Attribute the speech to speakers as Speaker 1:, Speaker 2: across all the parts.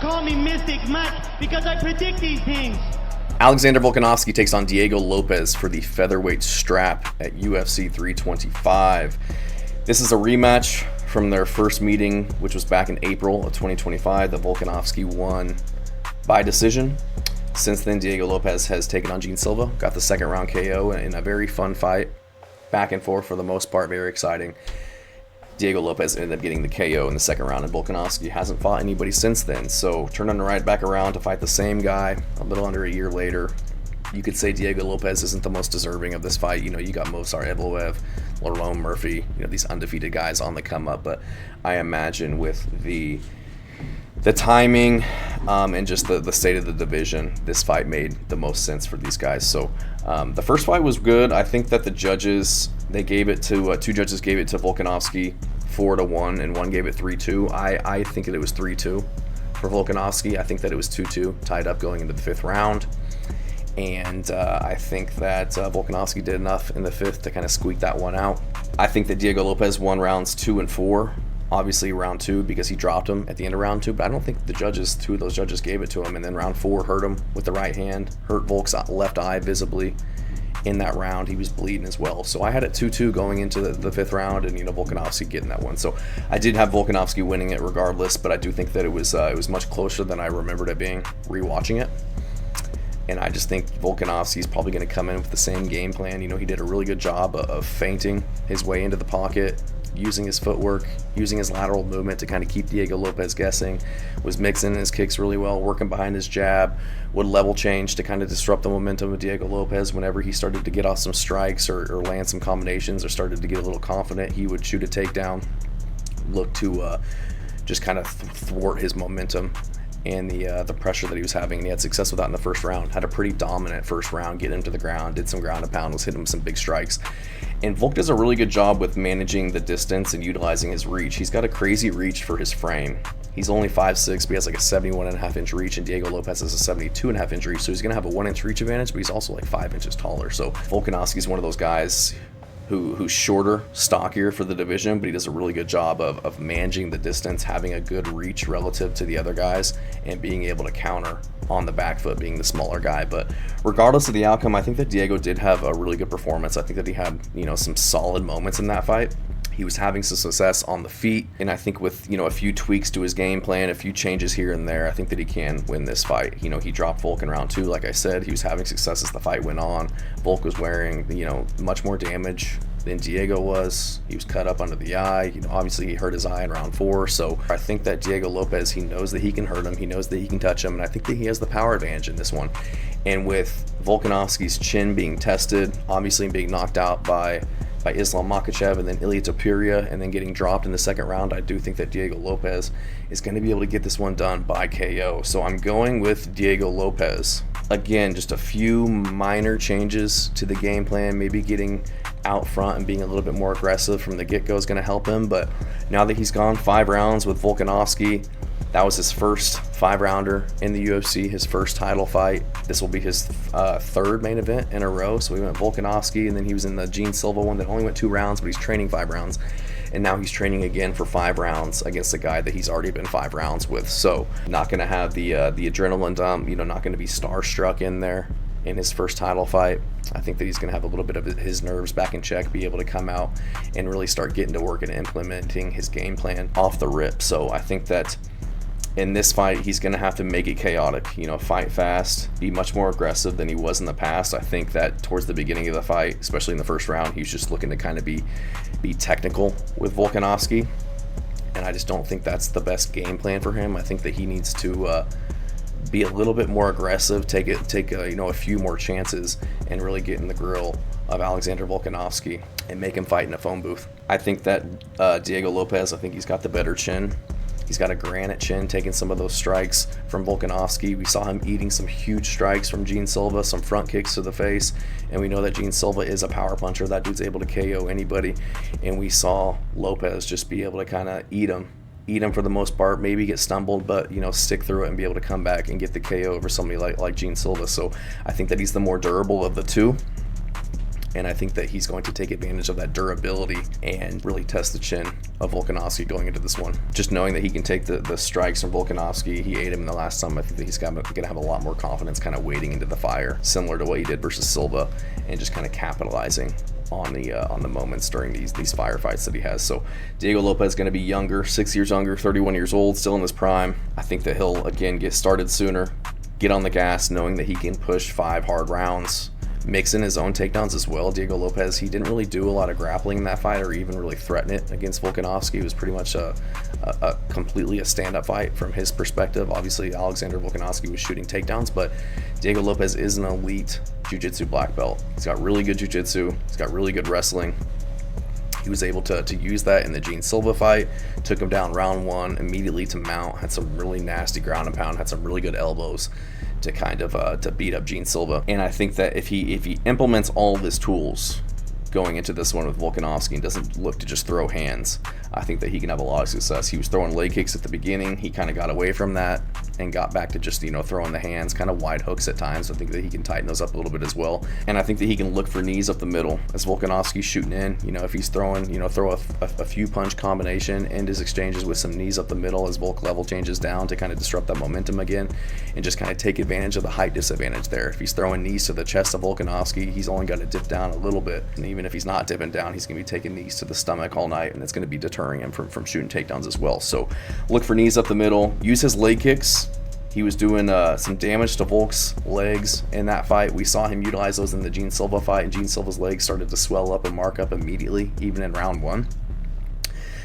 Speaker 1: call me Mystic Mike because I predict these things.
Speaker 2: Alexander Volkanovski takes on Diego Lopes for the featherweight strap at UFC 325. This is a rematch from their first meeting, which was back in April of 2025, that Volkanovski won by decision. Since then, Diego Lopes has taken on Gene Silva, got the second round KO in a very fun fight, back and forth for the most part, very exciting. Diego Lopes ended up getting the KO in the second round, and Volkanovski hasn't fought anybody since then. So turned right back around to fight the same guy a little under a year later. You could say Diego Lopes isn't the most deserving of this fight. You got Movsar Evloev, Lerone Murphy, these undefeated guys on the come up. But I imagine with the timing and just the state of the division, this fight made the most sense for these guys. So the first fight was good. I think that the judges, they gave it to two judges gave it to Volkanovski 4-1, and one gave it 3-2. I think that it was 3-2 for Volkanovski. I think that it was 2-2 tied up going into the fifth round, and I think that Volkanovski did enough in the fifth to kind of squeak that one out. I think that Diego Lopes won rounds 2 and 4. Obviously round 2 because he dropped him at the end of round 2, but I don't think two of those judges gave it to him. And then round 4 hurt him with the right hand, hurt Volk's left eye visibly in that round. He was bleeding as well. So I had it 2-2 going into the fifth round, and Volkanovski getting that one. So I did have Volkanovski winning it regardless, but I do think that it was much closer than I remembered it being rewatching it. And I just think Volkanovski's probably going to come in with the same game plan. He did a really good job of feinting his way into the pocket, using his footwork, using his lateral movement to kind of keep Diego Lopes guessing, was mixing his kicks really well, working behind his jab, would level change to kind of disrupt the momentum of Diego Lopes. Whenever he started to get off some strikes or land some combinations or started to get a little confident, he would shoot a takedown, look to just kind of thwart his momentum and the pressure that he was having. And he had success with that in the first round. Had a pretty dominant first round, get him to the ground, did some ground and pound, was hitting him some big strikes. And Volk does a really good job with managing the distance and utilizing his reach. He's got a crazy reach for his frame. He's only 5'6", but he has like a 71.5 inch reach, and Diego Lopes has a 72.5 inch reach. So he's going to have a 1 inch reach advantage, but he's also like 5 inches taller. So Volkanovski is one of those guys who's shorter, stockier for the division, but he does a really good job of managing the distance, having a good reach relative to the other guys, and being able to counter on the back foot, being the smaller guy. But regardless of the outcome, I think that Diego did have a really good performance. I think that he had some solid moments in that fight. He was having some success on the feet, and I think with a few tweaks to his game plan, a few changes here and there, I think that he can win this fight. He dropped Volk in round 2, like I said. He was having success as the fight went on. Volk was wearing much more damage than Diego was. He was cut up under the eye. Obviously he hurt his eye in round 4. So I think that Diego Lopes, he knows that he can hurt him. He knows that he can touch him, and I think that he has the power advantage in this one. And with Volkanovski's chin being tested, obviously being knocked out by Islam Makhachev and then Ilia Topuria, and then getting dropped in the second round, I do think that Diego Lopes is going to be able to get this one done by KO. So I'm going with Diego Lopes. Again, just a few minor changes to the game plan, maybe getting out front and being a little bit more aggressive from the get-go is going to help him. But now that he's gone 5 rounds with Volkanovski, that was his first 5-rounder in the UFC, his first title fight. This will be his third main event in a row. So he went Volkanovski, and then he was in the Gene Silva one that only went 2 rounds, but he's training 5 rounds. And now he's training again for 5 rounds against a guy that he's already been 5 rounds with. So not going to have the adrenaline dump, not going to be starstruck in there in his first title fight. I think that he's going to have a little bit of his nerves back in check, be able to come out and really start getting to work and implementing his game plan off the rip. So I think that in this fight, he's going to have to make it chaotic, fight fast, be much more aggressive than he was in the past. I think that towards the beginning of the fight, especially in the first round, he was just looking to kind of be technical with Volkanovski, and I just don't think that's the best game plan for him. I think that he needs to be a little bit more aggressive, take a few more chances, and really get in the grill of Alexander Volkanovski and make him fight in a phone booth. I think that Diego Lopes, I think he's got the better chin. He's got a granite chin, taking some of those strikes from Volkanovski. We saw him eating some huge strikes from Gene Silva, some front kicks to the face, and we know that Gene Silva is a power puncher. That dude's able to KO anybody, and we saw Lopes just be able to kind of eat him for the most part, maybe get stumbled, but stick through it and be able to come back and get the KO over somebody like Gene Silva. So I think that he's the more durable of the two. And I think that he's going to take advantage of that durability and really test the chin of Volkanovski going into this one. Just knowing that he can take the strikes from Volkanovski, he ate him in the last time. I think that he's going to have a lot more confidence kind of wading into the fire, similar to what he did versus Silva, and just kind of capitalizing on the moments during these firefights that he has. So Diego Lopes is going to be younger, 6 years younger, 31 years old, still in his prime. I think that he'll, again, get started sooner, get on the gas, knowing that he can push 5 hard rounds, mix in his own takedowns as well. Diego Lopes, he didn't really do a lot of grappling in that fight or even really threaten it against Volkanovski. It was pretty much a completely a stand-up fight from his perspective. Obviously, Alexander Volkanovski was shooting takedowns, but Diego Lopes is an elite jiu-jitsu black belt. He's got really good jiu-jitsu. He's got really good wrestling. He was able to use that in the Gene Silva fight, took him down round 1 immediately to mount, had some really nasty ground and pound, had some really good elbows to kind of to beat up Gene Silva. And I think that if he implements all of his tools going into this one with Volkanovski and doesn't look to just throw hands, I think that he can have a lot of success. He was throwing leg kicks at the beginning. He kind of got away from that and got back to just, throwing the hands, kind of wide hooks at times. I think that he can tighten those up a little bit as well. And I think that he can look for knees up the middle as Volkanovski's shooting in. If he's throwing, throw a few punch combination, end his exchanges with some knees up the middle as Volk level changes down to kind of disrupt that momentum again and just kind of take advantage of the height disadvantage there. If he's throwing knees to the chest of Volkanovski, he's only got to dip down a little bit. And even if he's not dipping down, he's going to be taking knees to the stomach all night, and it's going to be deterring him from shooting takedowns as well. So look for knees up the middle. Use his leg kicks. He was doing some damage to Volk's legs in that fight. We saw him utilize those in the Gene Silva fight, and Gene Silva's legs started to swell up and mark up immediately, even in round 1.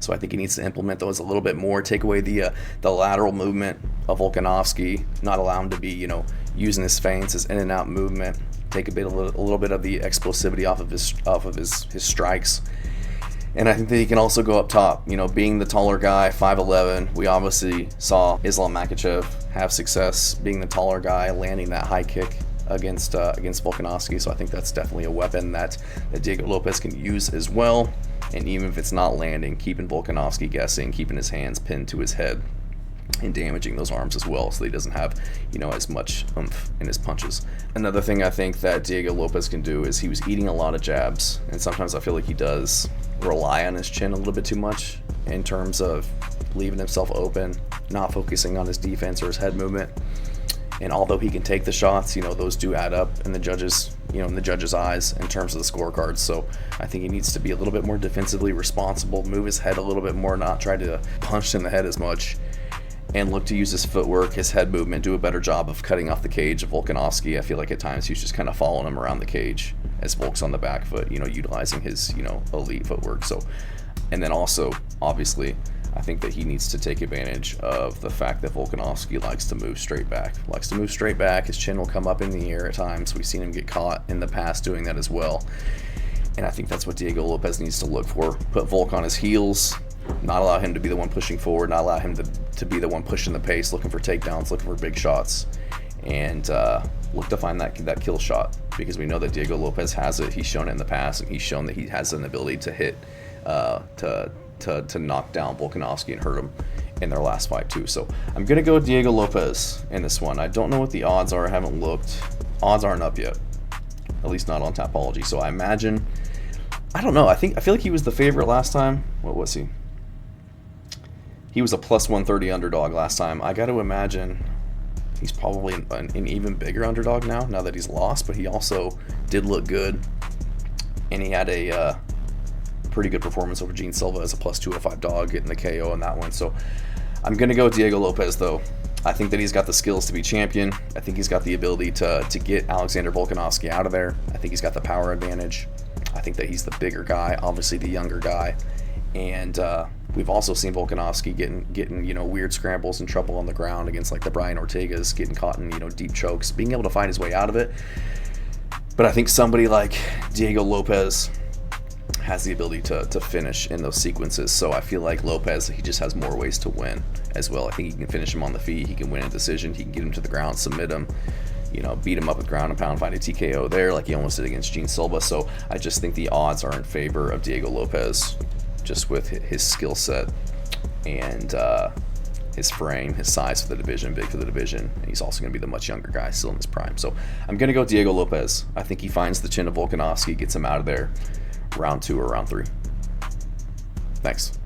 Speaker 2: So I think he needs to implement those a little bit more, take away the lateral movement of Volkanovski, not allow him to be, using his feints, his in and out movement, take a little bit of the explosivity off of his strikes. And I think that he can also go up top, being the taller guy, 5'11". We obviously saw Islam Makhachev have success being the taller guy, landing that high kick against Volkanovski. So I think that's definitely a weapon that Diego Lopes can use as well. And even if it's not landing, keeping Volkanovski guessing, keeping his hands pinned to his head, and damaging those arms as well, so that he doesn't have, as much oomph in his punches. Another thing I think that Diego Lopes can do is he was eating a lot of jabs, and sometimes I feel like he does rely on his chin a little bit too much in terms of leaving himself open, not focusing on his defense or his head movement. And although he can take the shots, those do add up in the judges' eyes in terms of the scorecards. So I think he needs to be a little bit more defensively responsible, move his head a little bit more, not try to punch in the head as much, and look to use his footwork, his head movement, do a better job of cutting off the cage of Volkanovski. I feel like at times he's just kind of following him around the cage as Volk's on the back foot, utilizing his, elite footwork. So, and then also, obviously, I think that he needs to take advantage of the fact that Volkanovski likes to move straight back. His chin will come up in the air at times. We've seen him get caught in the past doing that as well. And I think that's what Diego Lopes needs to look for. Put Volk on his heels, not allow him to be the one pushing forward, not allow him to be the one pushing the pace, looking for takedowns, looking for big shots, and look to find that kill shot, because we know that Diego Lopes has it. He's shown it in the past, and he's shown that he has an ability to hit, to knock down Volkanovski and hurt him in their last fight too. So I'm going to go with Diego Lopes in this one. I don't know what the odds are. I haven't looked. Odds aren't up yet, at least not on Tapology. So I imagine, I don't know. I feel like he was the favorite last time. What was he? He was a plus 130 underdog last time. I got to imagine he's probably an even bigger underdog now that he's lost, but he also did look good, and he had a pretty good performance over Gene Silva as a plus 205 dog, getting the KO in that one. So I'm going to go with Diego Lopes, though. I think that he's got the skills to be champion. I think he's got the ability to get Alexander Volkanovski out of there. I think he's got the power advantage. I think that he's the bigger guy, obviously the younger guy. And we've also seen Volkanovski getting weird scrambles and trouble on the ground against like the Brian Ortegas, getting caught in deep chokes, being able to find his way out of it. But I think somebody like Diego Lopes has the ability to finish in those sequences. So I feel like Lopes, he just has more ways to win as well. I think he can finish him on the feet. He can win a decision. He can get him to the ground, submit him, beat him up with ground and pound, find a TKO there like he almost did against Gene Silva. So I just think the odds are in favor of Diego Lopes, just with his skill set and his frame, his size for the division, big for the division, and he's also going to be the much younger guy, still in his prime. So I'm going to go Diego Lopes. I think he finds the chin of Volkanovski, gets him out of there round 2 or round 3. Thanks.